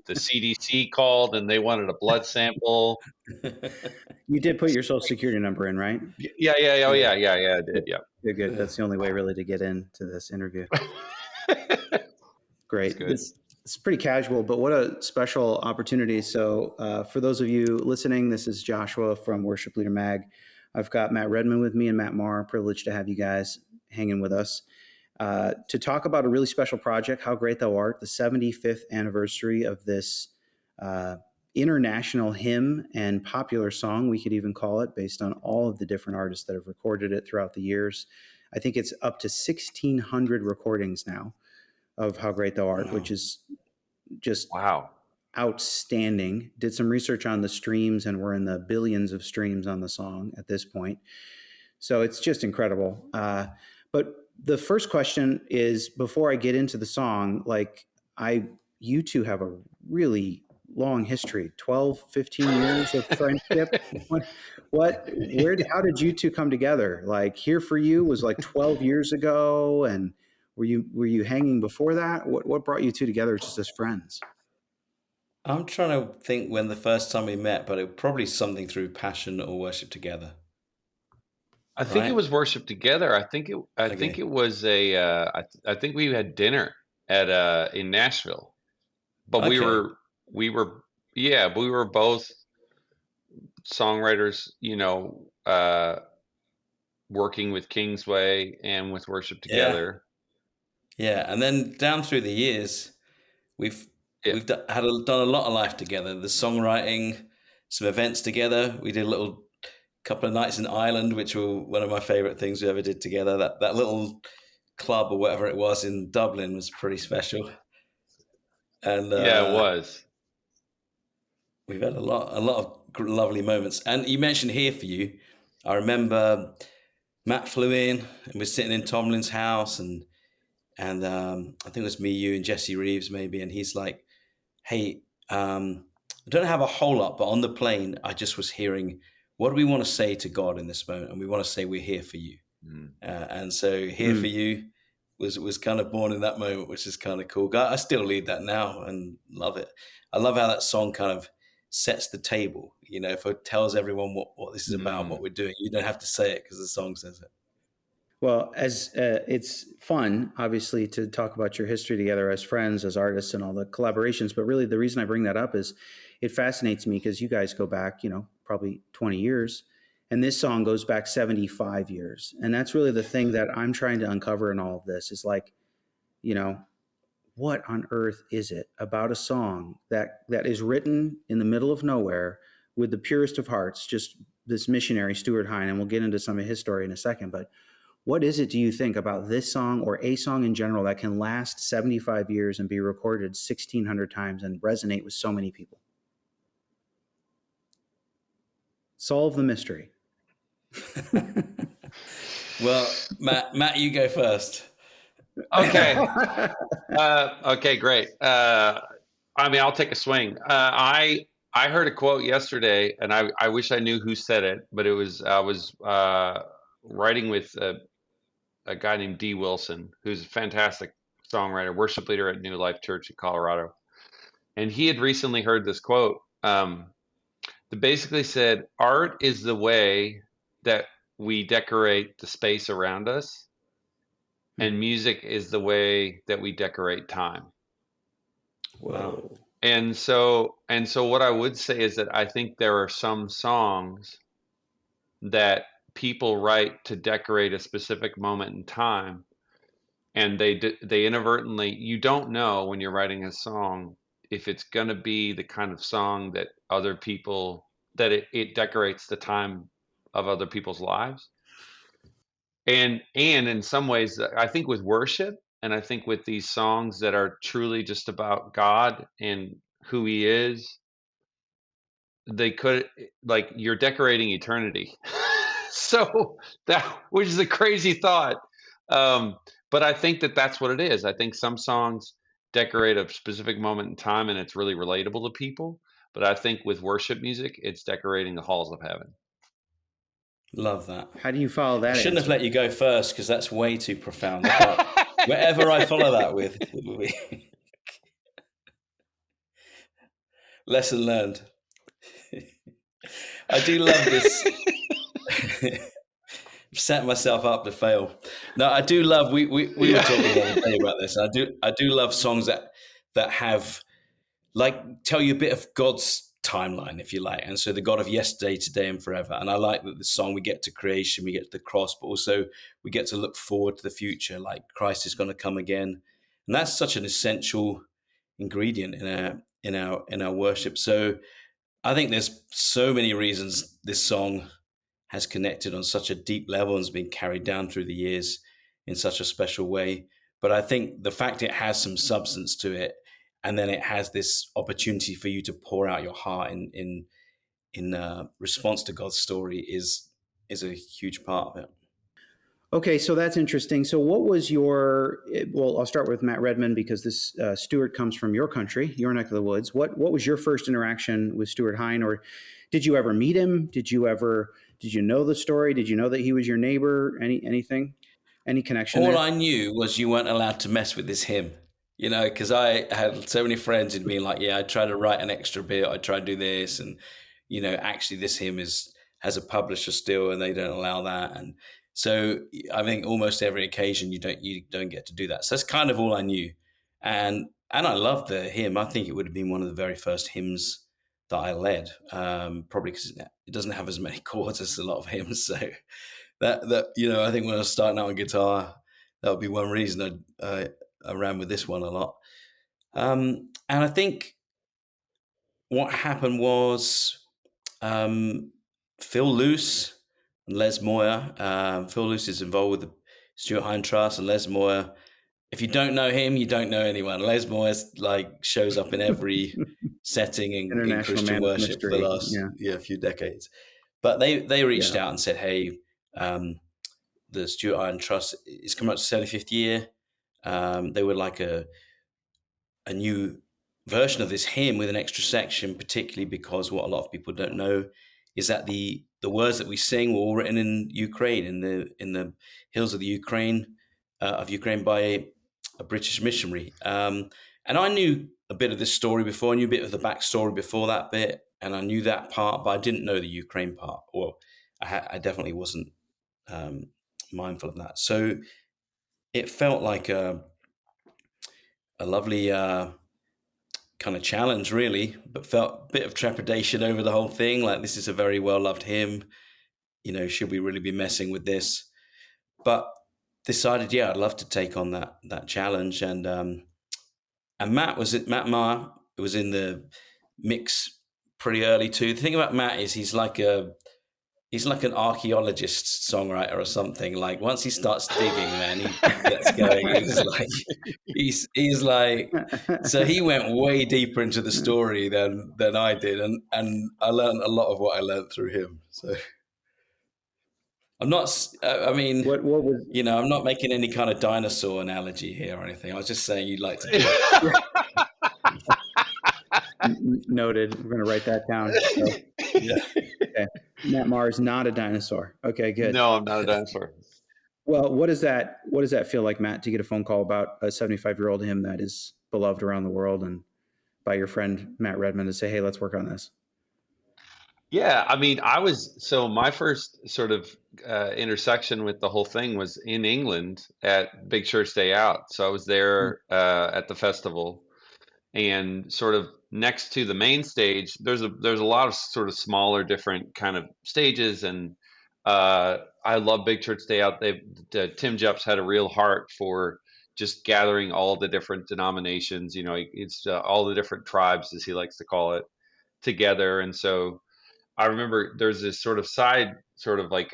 the CDC called and they wanted a blood sample. You did put your social security number in, right? Yeah. I did. Yeah. Good. That's the only way really to get into this interview. Great. It's pretty casual, but what a special opportunity. So for those of you listening, this is Joshua from Worship Leader Mag. I've got Matt Redman with me and Matt Maher. Privileged to have you guys hanging with us to talk about a really special project, How Great Thou Art, the 75th anniversary of this international hymn and popular song, we could even call it, based on all of the different artists that have recorded it throughout the years. I think it's up to 1,600 recordings now of How Great Thou Art, which is just outstanding. Did some research on the streams, and we're in the billions of streams on the song at this point. So it's just incredible. But the first question is, before I get into the song, you two have a really long history, 12, 15 years of friendship. How did you two come together? Like Here For You was like 12 years ago. And were you hanging before that? What brought you two together just as friends? I'm trying to think when the first time we met, but it was probably something through Passion or Worship Together. I think it was Worship Together. I think it was I think we had dinner at in Nashville. But we were both songwriters, working with Kingsway and with Worship Together. Yeah, and then down through the years, we've done a lot of life together. The songwriting, some events together. We did a little couple of nights in Ireland, which were one of my favorite things we ever did together. That little club or whatever it was in Dublin was pretty special. And it was. We've had a lot of lovely moments. And you mentioned Here For You. I remember Matt flew in and we're sitting in Tomlin's house, and I think it was me, you, and Jesse Reeves maybe. And he's like, "Hey, I don't have a whole lot, but on the plane, I just was hearing, what do we want to say to God in this moment? And we want to say we're here for you." And so Here For You was kind of born in that moment, which is kind of cool. I still lead that now and love it. I love how that song kind of sets the table. If it tells everyone what this is about, what we're doing, you don't have to say it because the song says it. Well, as it's fun, obviously, to talk about your history together as friends, as artists, and all the collaborations. But really, the reason I bring that up is it fascinates me because you guys go back, probably 20 years. And this song goes back 75 years. And that's really the thing that I'm trying to uncover in all of this is like, what on earth is it about a song that is written in the middle of nowhere with the purest of hearts, just this missionary, Stuart Hine, and we'll get into some of his story in a second. But what is it, do you think, about this song or a song in general that can last 75 years and be recorded 1,600 times and resonate with so many people? Solve the mystery. Well, Matt, you go first. Okay. Okay, great. I'll take a swing. I heard a quote yesterday, and I wish I knew who said it, but I was writing with a guy named D. Wilson, who's a fantastic songwriter, worship leader at New Life Church in Colorado. And he had recently heard this quote that basically said, art is the way that we decorate the space around us, and music is the way that we decorate time. Wow. And so what I would say is that I think there are some songs that people write to decorate a specific moment in time, and they inadvertently, you don't know when you're writing a song if it's going to be the kind of song that other people, that it decorates the time of other people's lives. And in some ways, I think with worship, and I think with these songs that are truly just about God and who he is, they could, like, you're decorating eternity. So which is a crazy thought. But I think that's what it is. I think some songs decorate a specific moment in time and it's really relatable to people. But I think with worship music, it's decorating the halls of heaven. Love that. How do you follow that? I shouldn't have let you go first because that's way too profound. Wherever I follow that with. Lesson learned. I do love this. Set myself up to fail. No, I do love. We were talking the other day about this. I do love songs that have, like, tell you a bit of God's timeline, if you like, and so the God of yesterday, today, and forever. And I like that the song, we get to creation, we get to the cross, but also we get to look forward to the future, like Christ is going to come again, and that's such an essential ingredient in our worship. So I think there's so many reasons this song has connected on such a deep level and has been carried down through the years in such a special way. But I think the fact it has some substance to it, and then it has this opportunity for you to pour out your heart in response to God's story is a huge part of it. Okay, so that's interesting. So what was your, well, I'll start with Matt Redman because this Stuart comes from your country, your neck of the woods. What was your first interaction with Stuart Hine, or did you ever meet him? Did you know the story? Did you know that he was your neighbor? Anything? Any connection All there? I knew was you weren't allowed to mess with this hymn, because I had so many friends who'd been like, yeah, I try to write an extra bit, I try to do this, and actually this hymn has a publisher still, and they don't allow that, and so I think almost every occasion you don't get to do that. So that's kind of all I knew, and I loved the hymn. I think it would have been one of the very first hymns that I led, probably because it doesn't have as many chords as a lot of hymns, so. That I think when I was starting out on guitar, that would be one reason I ran with this one a lot. And I think what happened was Phil Luce and Les Moyer. Phil Luce is involved with the Stuart Hine Trust, and Les Moyer. If you don't know him, you don't know anyone. Les Moyer shows up in every setting in Christian worship for the last few decades. But they reached out and said, hey. The Stuart Hine Trust is coming up to 75th year. They would like a new version of this hymn with an extra section, particularly because what a lot of people don't know is that the words that we sing were all written in Ukraine, in the hills of the Ukraine by a British missionary. And I knew a bit of this story before. I knew a bit of the backstory before that bit, and I knew that part, but I didn't know the Ukraine part, or I definitely wasn't mindful of that. So it felt like a lovely kind of challenge, really, but felt a bit of trepidation over the whole thing. Like, this is a very well-loved hymn. Should we really be messing with this? But decided, I'd love to take on that challenge. And Matt Maher was in the mix pretty early too. The thing about Matt is he's like an archaeologist songwriter or something. Like, once he starts digging, man, he gets going. He's like, so he went way deeper into the story than I did, and I learned a lot of what I learned through him. So I'm not. I mean, what was? I'm not making any kind of dinosaur analogy here or anything. I was just saying you'd like to do it. Noted. We're going to write that down. So. Yeah. Okay. Matt Maher is not a dinosaur. Okay, good. No, I'm not a dinosaur. Well, what does that feel like, Matt, to get a phone call about a 75-year-old hymn that is beloved around the world, and by your friend Matt Redman to say, hey, let's work on this? Yeah, I mean, my first sort of intersection with the whole thing was in England at Big Church Day Out. So I was there at the festival, and sort of next to the main stage, there's a lot of sort of smaller, different kind of stages, and I love Big Church Day Out. Tim Jepps had a real heart for just gathering all the different denominations. It's all the different tribes, as he likes to call it, together. And so I remember there's this sort of side, sort of like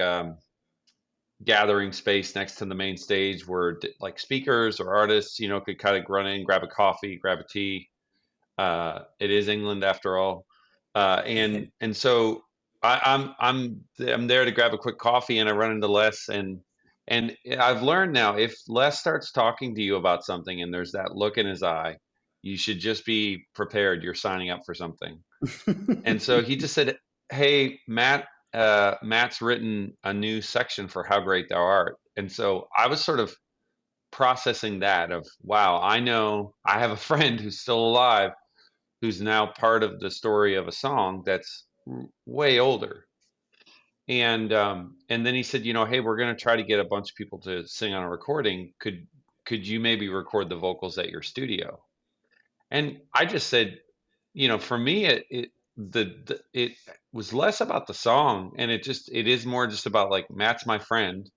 gathering space next to the main stage where like speakers or artists, could kind of run in, grab a coffee, grab a tea. It is England after all, and so I'm there to grab a quick coffee, and I run into Les, and I've learned now, if Les starts talking to you about something and there's that look in his eye, you should just be prepared. You're signing up for something. And so he just said, "Hey, Matt's written a new section for How Great Thou Art," and so I was sort of processing that of, wow, I know I have a friend who's still alive who's now part of the story of a song that's way older. And then he said, hey, we're going to try to get a bunch of people to sing on a recording. Could you maybe record the vocals at your studio? And I just said, for me, it was less about the song, and it is more just about, like, Matt's my friend.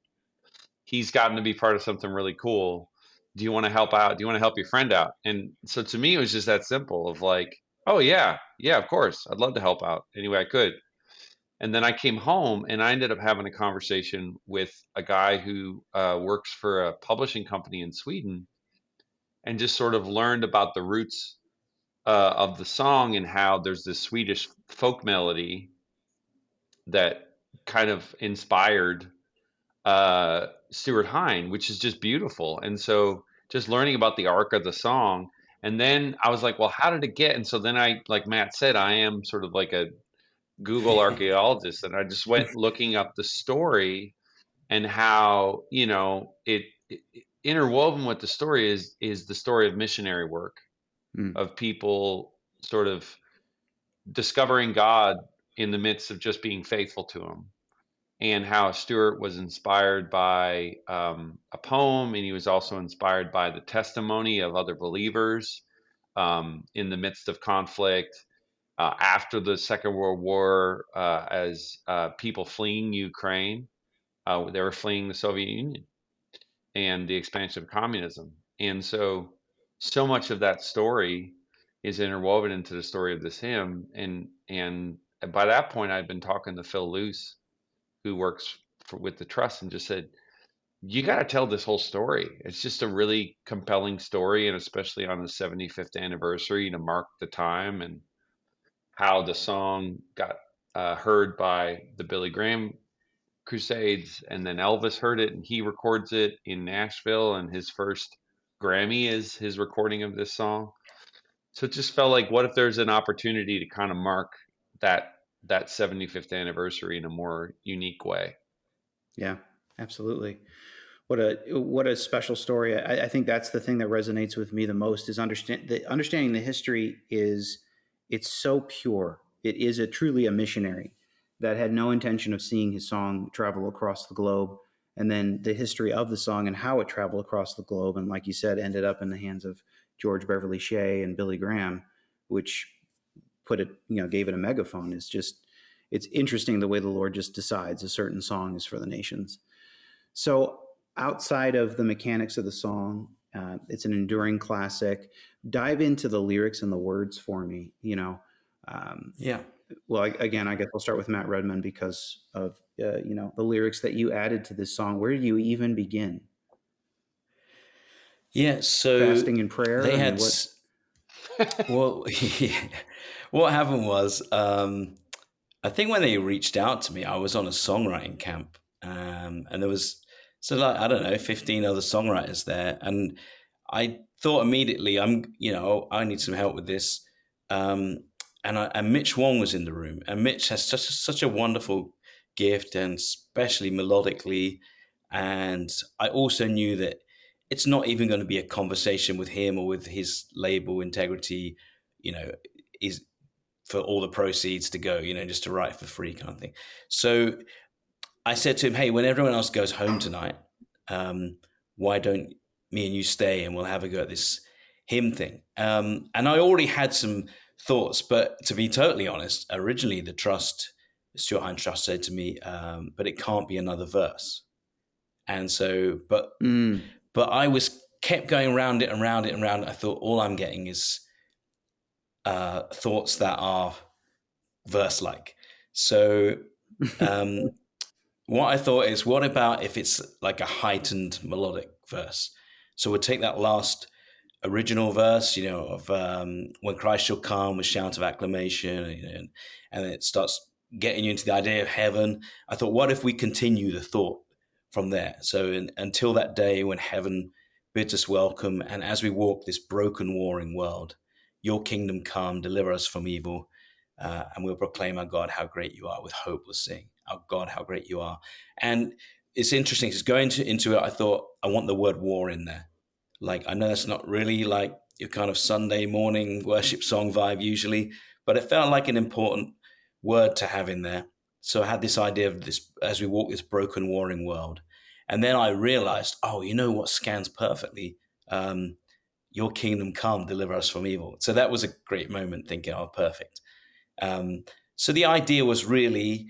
He's gotten to be part of something really cool. Do you want to help out? Do you want to help your friend out? And so to me, it was just that simple of like, oh yeah, yeah, of course, I'd love to help out any way I could. And then I came home and I ended up having a conversation with a guy who works for a publishing company in Sweden, and just sort of learned about the roots of the song, and how there's this Swedish folk melody that kind of inspired Stuart Hine, which is just beautiful. And so just learning about the arc of the song. And then I was like, well, how did it get? And so then like Matt said, I am sort of like a Google archaeologist, and I just went looking up the story, and how, it interwoven with the story is the story of missionary work, of people sort of discovering God in the midst of just being faithful to him, and how Stuart was inspired by a poem, and he was also inspired by the testimony of other believers in the midst of conflict after the Second World War, as people fleeing Ukraine. They were fleeing the Soviet Union and the expansion of communism. And so much of that story is interwoven into the story of this hymn. And by that point, I'd been talking to Phil Luce, who works with the trust, and just said, you got to tell this whole story. It's just a really compelling story, and especially on the 75th anniversary, to mark the time and how the song got heard by the Billy Graham Crusades, and then Elvis heard it, and he records it in Nashville, and his first Grammy is his recording of this song. So it just felt like, what if there's an opportunity to kind of mark that 75th anniversary in a more unique way? Yeah, absolutely. What a special story. I think that's the thing that resonates with me the most, is understanding the history. It's so pure. It is truly a missionary that had no intention of seeing his song travel across the globe, and then the history of the song and how it traveled across the globe, and like you said, ended up in the hands of George Beverly Shea and Billy Graham, which gave it a megaphone. It's interesting the way the Lord just decides a certain song is for the nations. So outside of the mechanics of the song, it's an enduring classic. Dive into the lyrics and the words for me. Yeah. Well, again, I guess I'll start with Matt Redman because of the lyrics that you added to this song. Where do you even begin? Yeah. So Fasting and prayer. they had. What? Well, yeah. What happened was, I think when they reached out to me, I was on a songwriting camp, and there was, so like, I don't know, 15 other songwriters there, and I thought immediately, I need some help with this, and Mitch Wong was in the room, and Mitch has such a wonderful gift, and especially melodically, and I also knew that it's not even going to be a conversation with him or with his label Integrity, is for all the proceeds to go, just to write for free kind of thing. So I said to him, hey, when everyone else goes home tonight, why don't me and you stay and we'll have a go at this hymn thing? And I already had some thoughts, but to be totally honest, originally the Stuart Hine Trust said to me, but it can't be another verse. And so, but I kept going around it and round it and round it. I thought all I'm getting is thoughts that are verse-like. So what I thought is, what about if it's like a heightened melodic verse? So we'll take that last original verse, of when Christ shall come with shout of acclamation, and it starts getting you into the idea of heaven. I thought, what if we continue the thought from there? So until that day when heaven bids us welcome, and as we walk this broken, warring world, your kingdom come, deliver us from evil, and we'll proclaim, our God, how great you are, with hope we'll sing, our God, how great you are. And it's interesting, because going into it, I thought, I want the word war in there. Like, I know that's not really like your kind of Sunday morning worship song vibe usually, but it felt like an important word to have in there. So I had this idea of this as we walk this broken, warring world. And then I realized, oh, you know what scans perfectly? Your kingdom come, deliver us from evil. So that was a great moment thinking, oh, perfect. So the idea was really,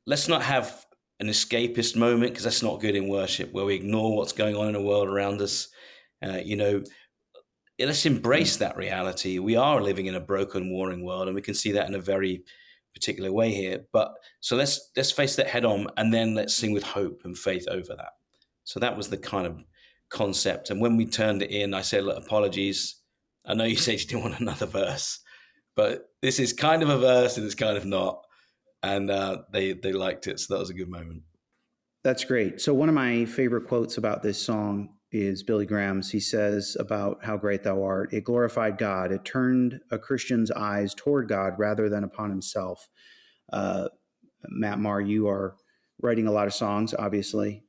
let's not have an escapist moment, because that's not good in worship, where we ignore what's going on in the world around us. Let's embrace that reality. We are living in a broken, warring world, and we can see that in a very particular way here. But so let's face that head on, and then let's sing with hope and faith over that. So that was the kind of concept. And when we turned it in, I said, look, apologies. I know you said you didn't want another verse, but this is kind of a verse and it's kind of not. And they liked it. So that was a good moment. That's great. So one of my favorite quotes about this song is Billy Graham's. He says about how great thou art. It glorified God. It turned a Christian's eyes toward God rather than upon himself. Matt Maher, you are writing a lot of songs, obviously,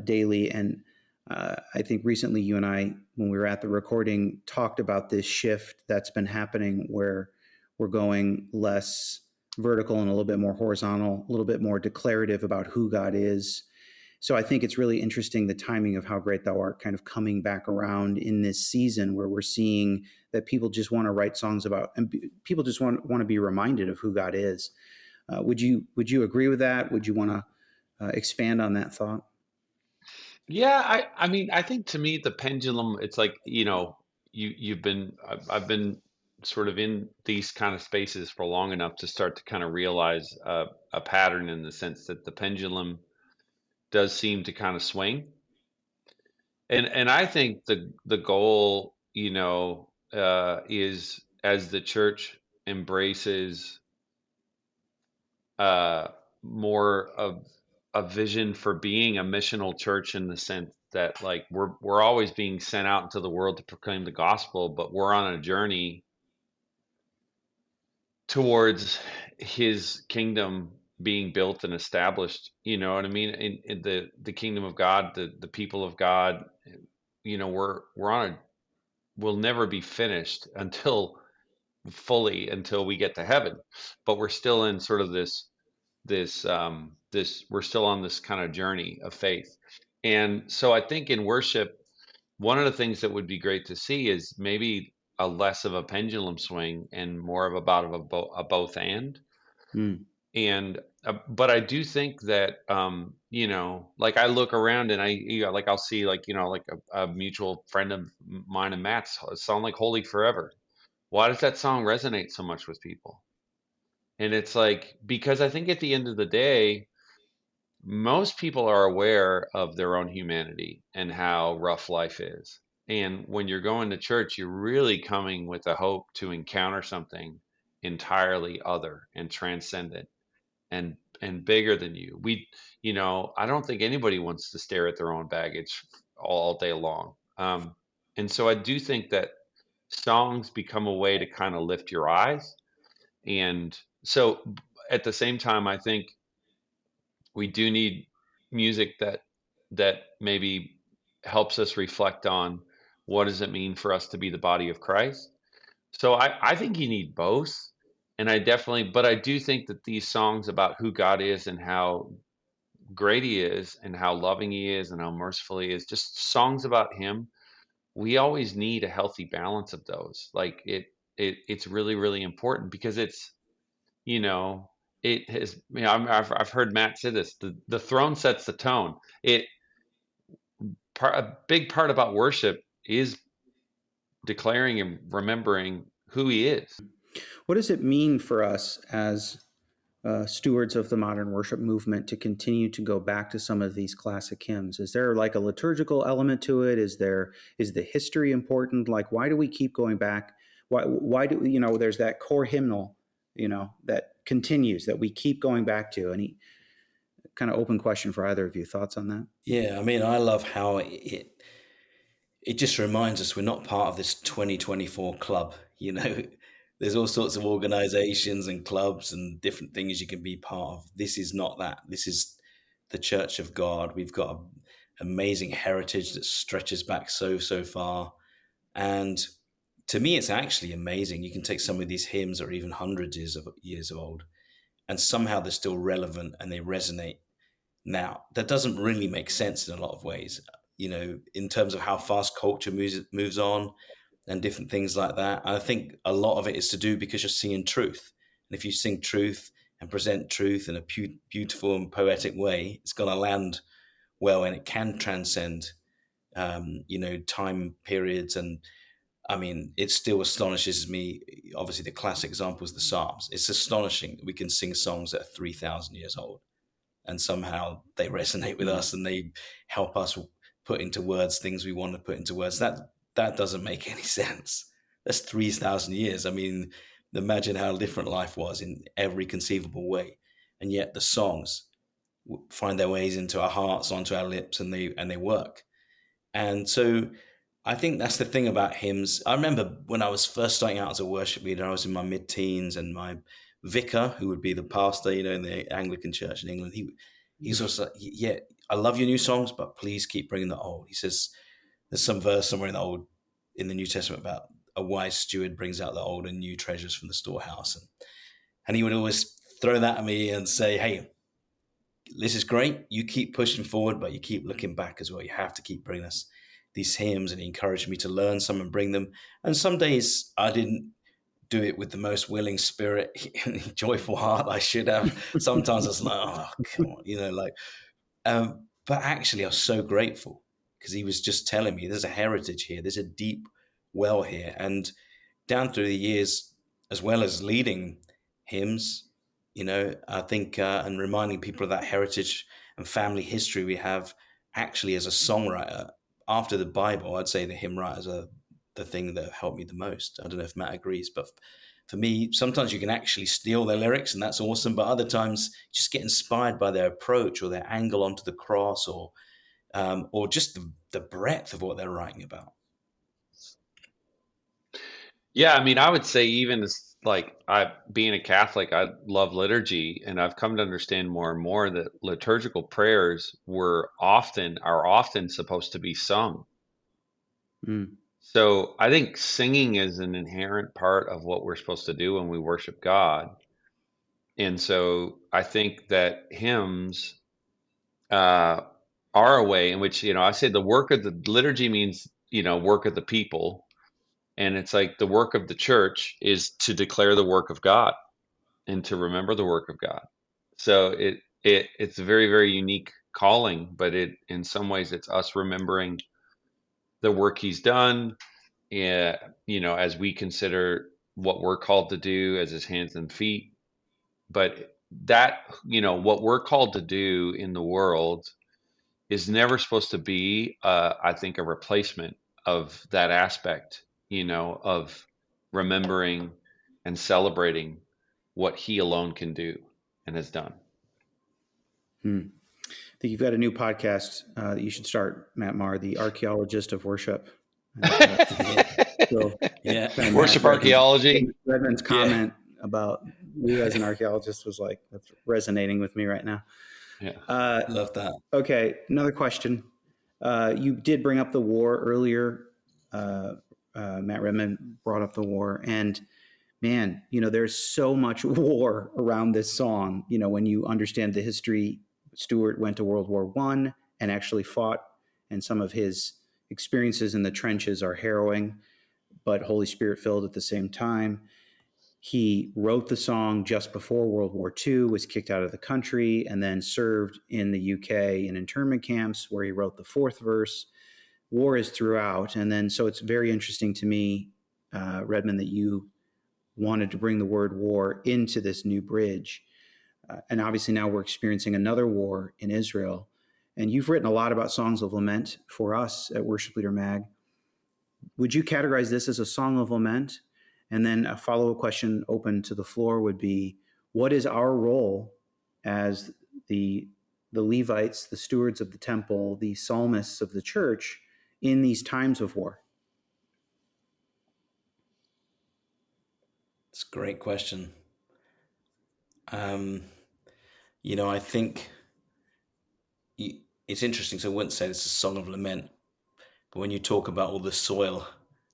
daily. And I think recently you and I, when we were at the recording, talked about this shift that's been happening where we're going less vertical and a little bit more horizontal, a little bit more declarative about who God is. So I think it's really interesting, the timing of How Great Thou Art kind of coming back around in this season where we're seeing that people just want to write songs about, and people just want to be reminded of who God is. Would you agree with that? Would you want to expand on that thought? Yeah, I mean, I think to me the pendulum, it's like, I've been sort of in these kind of spaces for long enough to start to kind of realize a pattern, in the sense that the pendulum does seem to kind of swing. And I think the goal, is, as the church embraces more of a vision for being a missional church, in the sense that, like, we're always being sent out into the world to proclaim the gospel, but we're on a journey towards his kingdom being built and established. You know what I mean? In the kingdom of God, the people of God, we're on a, we'll never be finished until we get to heaven, but we're still in sort of this we're still on this kind of journey of faith. And so I think in worship, one of the things that would be great to see is maybe a less of a pendulum swing and more of a both and. Mm. And but I do think that, like, I look around and like, I'll see, like, like a mutual friend of mine and Matt's, a song like Holy Forever. Why does that song resonate so much with people? And it's like, because I think at the end of the day, most people are aware of their own humanity and how rough life is. And when you're going to church, you're really coming with a hope to encounter something entirely other and transcendent and bigger than you. I don't think anybody wants to stare at their own baggage all day long. And so I do think that songs become a way to kind of lift your eyes. And so at the same time, I think we do need music that maybe helps us reflect on what does it mean for us to be the body of Christ. So I think you need both. And but I do think that these songs about who God is and how great he is and how loving he is and how merciful he is, just songs about him, we always need a healthy balance of those. Like, it's really, really important, because it's, you know, it has, I've heard Matt say this, the throne sets the tone. A big part about worship is declaring and remembering who he is. What does it mean for us as stewards of the modern worship movement to continue to go back to some of these classic hymns? Is there like a liturgical element to it? Is the history important? Like, why do we keep going back? Why do, there's that core hymnal, that continues, that we keep going back to? Any kind of open question for either of you. Thoughts on that? Yeah, I mean, I love how it just reminds us we're not part of this 2024 club. There's all sorts of organizations and clubs and different things you can be part of. This is not that. This is the Church of God. We've got an amazing heritage that stretches back so far. And to me, it's actually amazing. You can take some of these hymns that are even hundreds years of old, and somehow they're still relevant and they resonate now. That doesn't really make sense in a lot of ways, in terms of how fast culture moves on and different things like that. I think a lot of it is to do because you're singing truth. And if you sing truth and present truth in a beautiful and poetic way, it's going to land well, and it can transcend, time periods. And I mean, it still astonishes me. Obviously, the classic example is the Psalms. It's astonishing that we can sing songs that are 3,000 years old, and somehow they resonate with us and they help us put into words things we want to put into words. That doesn't make any sense. That's 3,000 years. I mean, imagine how different life was in every conceivable way, and yet the songs find their ways into our hearts, onto our lips, and they work. And so I think that's the thing about hymns. I remember when I was first starting out as a worship leader, I was in my mid-teens, and my vicar, who would be the pastor, in the Anglican Church in England, he's also like, yeah, I love your new songs, but please keep bringing the old. He says there's some verse somewhere in the New Testament about a wise steward brings out the old and new treasures from the storehouse, and he would always throw that at me and say, hey, this is great. You keep pushing forward, but you keep looking back as well. You have to keep bringing us these hymns, and he encouraged me to learn some and bring them. And some days I didn't do it with the most willing spirit, joyful heart I should have. Sometimes I was like, oh, come on, but actually I was so grateful because he was just telling me there's a heritage here. There's a deep well here. And down through the years, as well as leading hymns, I think, and reminding people of that heritage and family history we have, actually as a songwriter, after the Bible, I'd say the hymn writers are the thing that have helped me the most. I don't know if Matt agrees, but for me, sometimes you can actually steal their lyrics, and that's awesome. But other times, just get inspired by their approach or their angle onto the cross, or just the breadth of what they're writing about. Yeah, I mean, I would say even as like I being a Catholic, I love liturgy, and I've come to understand more and more that liturgical prayers are often supposed to be sung. Mm. So I think singing is an inherent part of what we're supposed to do when we worship God. And so I think that hymns uh, are a way in which, I say the work of the liturgy means, work of the people. And it's like the work of the church is to declare the work of God and to remember the work of God. So it's a very, very unique calling, but in some ways it's us remembering the work he's done, as we consider what we're called to do as his hands and feet. But that, what we're called to do in the world is never supposed to be, I think, a replacement of that aspect, of remembering and celebrating what he alone can do and has done. I think you've got a new podcast that you should start, Matt Maher, the archaeologist of worship. Yeah, worship archaeology. Redman's comment about you as an archaeologist was like, that's resonating with me right now. Yeah, love that. Okay, another question. You did bring up the war earlier. Matt Redman brought up the war, and man, there's so much war around this song. When you understand the history, Stewart went to World War I and actually fought, and some of his experiences in the trenches are harrowing, but Holy Spirit filled at the same time. He wrote the song just before World War II, was kicked out of the country, and then served in the UK in internment camps where he wrote the fourth verse. War is throughout. And then, so it's very interesting to me, Redman, that you wanted to bring the word war into this new bridge. And obviously now we're experiencing another war in Israel. And you've written a lot about songs of lament for us at Worship Leader Mag. Would you categorize this as a song of lament? And then a follow-up question open to the floor would be, what is our role as the Levites, the stewards of the temple, the psalmists of the church in these times of war? It's a great question. I think it's interesting. So I wouldn't say it's a song of lament, but when you talk about all the soil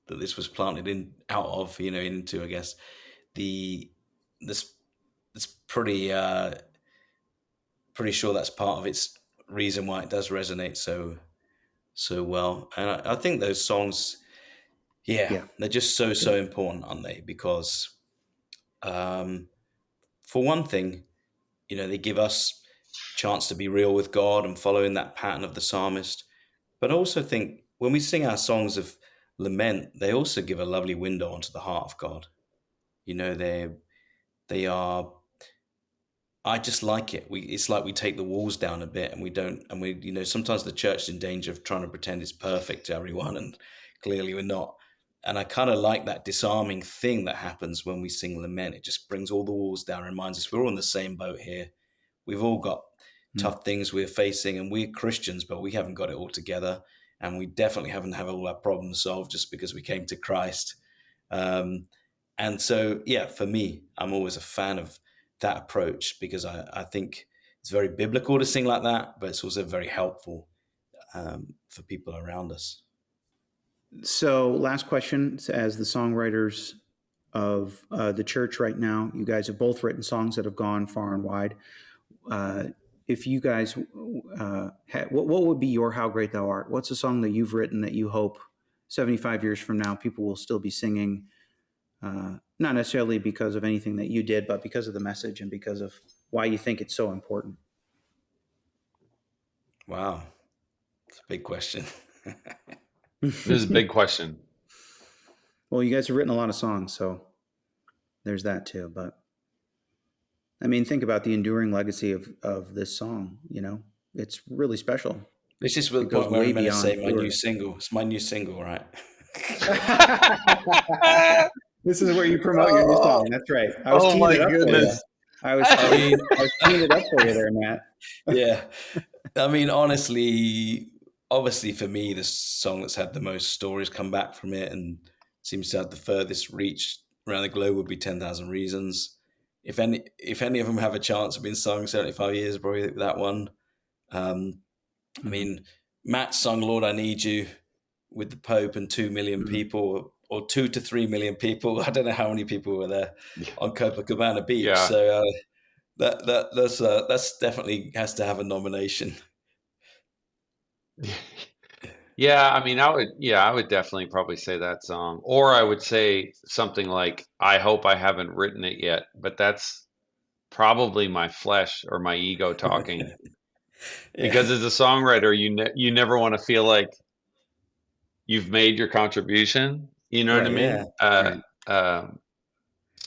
that this was planted out of, into, I guess, this it's pretty sure that's part of its reason why it does resonate so well. And I think those songs, Yeah. they're just so important, aren't they? Because for one thing, they give us chance to be real with God and following that pattern of the psalmist. But I also think when we sing our songs of lament, they also give a lovely window onto the heart of God. They are. I just like it. It's like we take the walls down a bit, and we don't. And sometimes the church is in danger of trying to pretend it's perfect to everyone, and clearly we're not. And I kind of like that disarming thing that happens when we sing lament. It just brings all the walls down, reminds us we're all in the same boat here. We've all got tough things we're facing, and we're Christians, but we haven't got it all together, and we definitely haven't had all our problems solved just because we came to Christ. And so, for me, I'm always a fan of that approach because I think it's very biblical to sing like that, but it's also very helpful for people around us. So, last question: as the songwriters of the church right now, you guys have both written songs that have gone far and wide. If you guys, what would be your "How Great Thou Art"? What's a song that you've written that you hope 75 years from now people will still be singing? Not necessarily because of anything that you did, but because of the message and because of why you think it's so important. Wow, it's a big question. This is a big question. Well, you guys have written a lot of songs, so there's that too. But I mean, think about the enduring legacy of this song. It's really special. This is the point where I'm going to say my new single. It's my new single, right? This is where you promote your new song. That's right. I was teeing it up goodness. for you. I was teeing it up for you there, Matt. Yeah. I mean, honestly, obviously for me, the song that's had the most stories come back from it and seems to have the furthest reach around the globe would be 10,000 Reasons. If any of them have a chance of being sung 75 years, probably that one. I mean, Matt sung Lord, I Need You with the Pope and 2 million people, or 2 to 3 million people. I don't know how many people were there on Copacabana Beach. Yeah. So that's definitely has to have a nomination. Yeah, I mean, I would definitely probably say that song. Or I would say something like, I hope I haven't written it yet, but that's probably my flesh or my ego talking. Because as a songwriter, you never want to feel like you've made your contribution. You know what I mean? Right.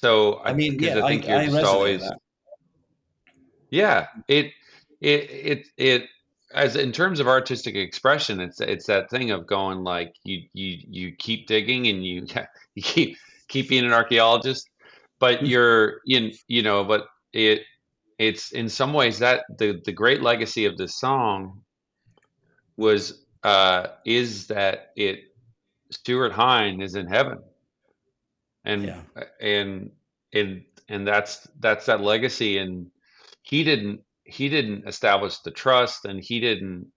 So I mean, because I think you're just always, it as in terms of artistic expression, it's that thing of going like you keep digging and you keep being an archaeologist, but but it's in some ways that the great legacy of this song is that Stuart Hine is in heaven, and and and that's that legacy, and he didn't establish the trust, and he didn't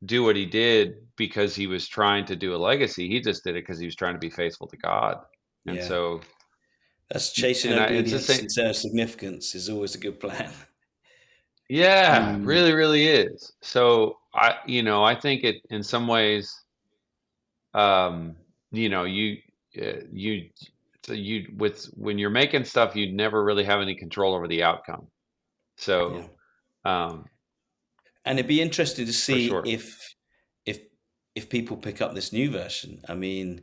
do what he did because he was trying to do a legacy. He just did it because he was trying to be faithful to God. And so that's chasing obedience instead of significance is always a good plan. Yeah, really, really is. So I think it in some ways, when you're making stuff, you never really have any control over the outcome. So, and it'd be interesting to see sure. if people pick up this new version. I mean,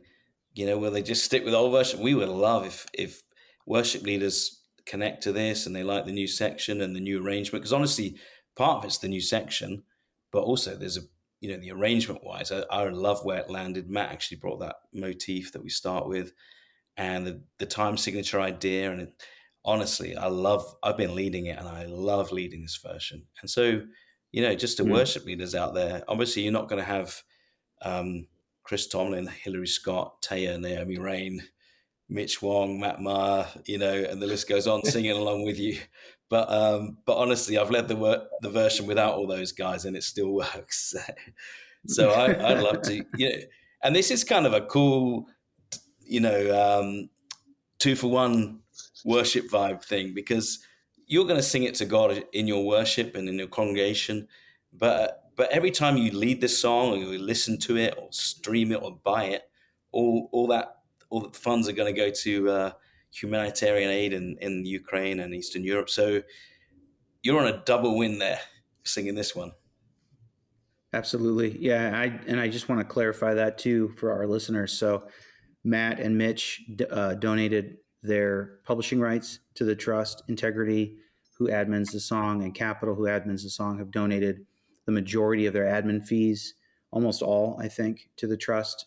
will they just stick with the old version? We would love if worship leaders connect to this and they like the new section and the new arrangement, because honestly, part of it's the new section, but also there's the arrangement wise, I love where it landed. Matt actually brought that motif that we start with and the time signature idea. And honestly, I've been leading it and I love leading this version. And so, just to worship leaders out there, obviously you're not going to have Chris Tomlin, Hillary Scott, Taya, Naomi Rain, Mitch Wong, Matt Maher, and the list goes on singing along with you. But honestly, I've led the version without all those guys, and it still works. So I'd love to, and this is kind of a cool 2-for-1 worship vibe thing, because you're going to sing it to God in your worship and in your congregation, but every time you lead this song or you listen to it or stream it or buy it, all the funds are going to go to humanitarian aid in Ukraine and Eastern Europe. So you're on a double win there singing this one. Absolutely. Yeah. I just want to clarify that too for our listeners. So Matt and Mitch donated their publishing rights to the trust. Integrity, who admins the song, and Capital, who admins the song, have donated the majority of their admin fees, almost all, I think, to the trust.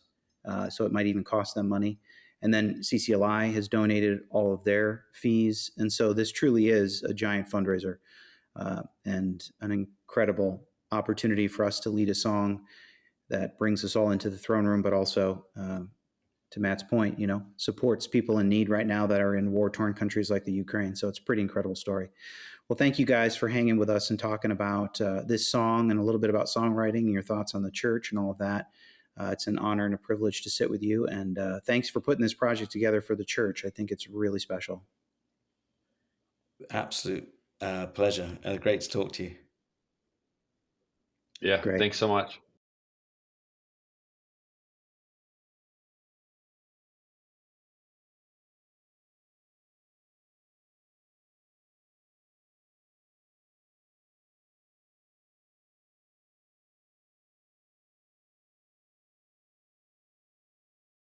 So it might even cost them money. And then CCLI has donated all of their fees. And so this truly is a giant fundraiser and an incredible opportunity for us to lead a song that brings us all into the throne room, but also, to Matt's point, supports people in need right now that are in war-torn countries like the Ukraine. So it's a pretty incredible story. Well, thank you guys for hanging with us and talking about this song and a little bit about songwriting and your thoughts on the church and all of that. It's an honor and a privilege to sit with you. And thanks for putting this project together for the church. I think it's really special. Absolute pleasure. Great to talk to you. Yeah, Great. thanks so much.